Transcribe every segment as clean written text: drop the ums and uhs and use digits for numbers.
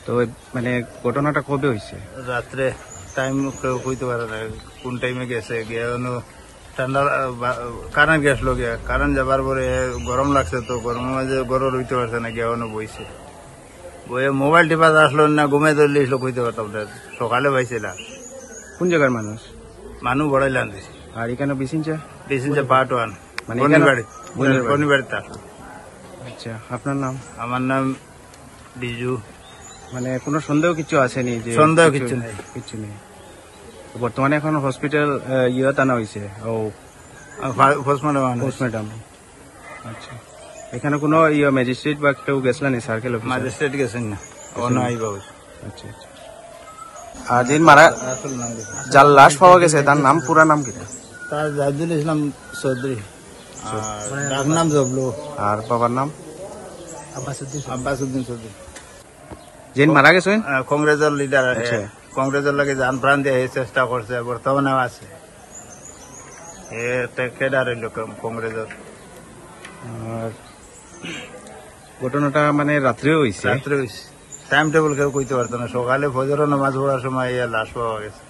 তো মানে ঘটনাটা কবে হয়েছে? রাত্রে টাইম কেউ কইতে পারে না কোন টাইমে গেছে গিয়ে ঠান্ডা কারেন্ট গেছিল গিয়া কারেন্ট যাবার পরে গরম লাগছে তো গরমের মাঝে গরম রইতে পারছে না গিয়া বইছে বইয়ে মোবাইল টিপা আসলো না ঘুমে ধরলে এসলো কইতে পারতাম না সকালে পাইছিলাম। কোন জায়গার মানুষ? মানুষ বড়াইলাম দিছি আর এখানে বিসিনচা পার্ট ওয়ান মানে বাড়িতে আসলো। আচ্ছা, আপনার নাম? আমার নাম বিজু। মানে কোনো সন্দেহ কিছু আসেনি? যে সন্দেহ কিছু নেই, কিছু নেই। বর্তমানে এখন হসপিটাল আনা হয়েছে ও পোস্টমর্টম। আচ্ছা, এখানে কোনো ম্যাজিস্ট্রেট বা কেউ গেছিলেন? সার্কেল ম্যাজিস্ট্রেট গেছেন না, আচ্ছা আচ্ছা। আর যিনি মারা যার লাশ পাওয়া গেছে তার নাম পুরা নাম কি? তার জাহিদুল ইসলাম চৌধুরী, ডাক নাম জবলু। আর বাবার নাম? আব্বাসউদ্দিন চৌধুরী। যিনি মারা গেছেন কংগ্রেসের লিডার, কংগ্রেসের লাগে যান প্রাণ দিয়ে চেষ্টা করছে, বর্তমানে আছে খেডার কংগ্রেসের। আর ঘটনাটা মানে রাত্রে হয়েছে? রাত্রে হয়েছে, টাইম টেবিল কেউ কইতে পারতো না। সকালে ফজর নামাজ পড়ার সময় লাশ পাওয়া গেছে।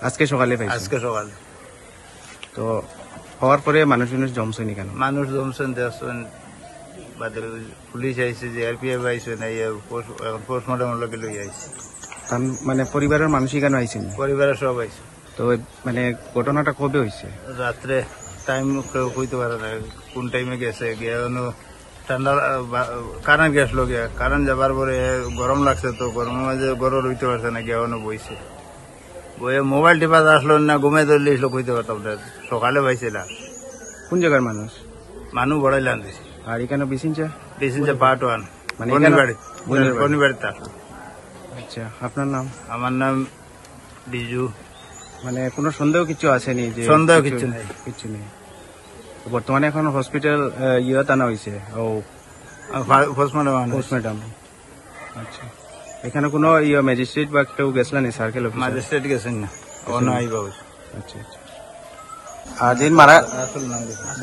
আজকে সকালে পাইছে? আজকে সকালে। তো হওয়ার পরে মানুষ জমছেনি কেন? মানুষ জমছেন দেখছেন, পুলিশ আইছে, জিআরপিএফ আইছে না, পোস্টমর্টম লোকে লই আইছে। মানে পরিবারের মানুষই কেন আইছেন? পরিবারের সব আইছে। তো মানে ঘটনাটা কবে হয়েছে? রাত্রে টাইম কেউ কইতে পারে না কোন টাইমে গেছে গিয়ে ঠান্ডা কারেন্ট গেছিল গিয়া কারেন্ট যাবার পরে গরম লাগছে তো গরমের মাঝে গরম রইতে পারছে না গিয়া বইছে বইয়ে মোবাইল টিপা আসলো না ঘুমে ধরলে এসলো কইতে পারতাম না সকালে পাইছিলাম। কোন জায়গার মানুষ? মানুষ বড়াইলাম দিছি। আর এখানে বিসিনচা পার্ট ওয়ান মানে বাড়িতে আসলো। আচ্ছা, আপনার নাম? আমার নাম বিজু। মানে কোনো সন্দেহ কিছু আসেনি? যে সন্দেহ কিছু নেই, কিছু নেই। বর্তমানে এখন হসপিটাল আনা হয়েছে ও পোস্টমর্টম। আচ্ছা, এখানে কোনো ম্যাজিস্ট্রেট বা কেউ গেছিলেন? সার্কেল ম্যাজিস্ট্রেট গেছেন না, আচ্ছা আচ্ছা। আর যিনি মারা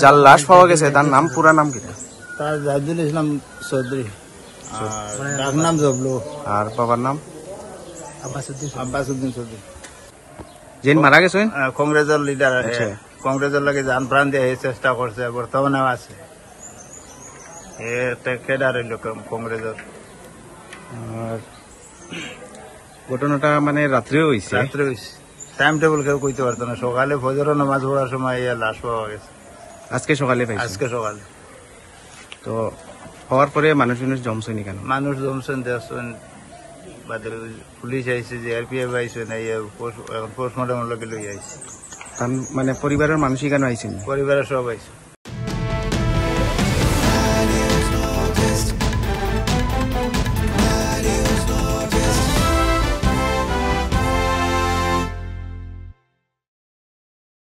যার লাশ পাওয়া গেছে তার নাম পুরা নাম কি? তার জাহিদুল ইসলাম চৌধুরী, ডাক নাম জবলু। আর বাবার নাম? আব্বাসউদ্দিন চৌধুরী। যিনি মারা গেছেন কংগ্রেসের লিডার, কংগ্রেসের লাগে যান প্রাণ দিয়ে চেষ্টা করছে, বর্তমানে আছে খেডার কংগ্রেসের। আর ঘটনাটা মানে রাত্রে হয়েছে? রাত্রে হয়েছে, টাইম টেবিল কেউ কইতে পারতো না। সকালে ফজর নামাজ পড়ার সময় লাশ পাওয়া গেছে। আজকে সকালে পাইছে? আজকে সকালে। তো হওয়ার পরে মানুষ জমছেনি কেন? মানুষ জমছেন দেখছেন, পুলিশ আইছে, জিআরপিএফ আইছে না, পোস্টমর্টম লোকে লই আইছে। মানে পরিবারের মানুষই কেন আইছেন? পরিবারের সব আইছে।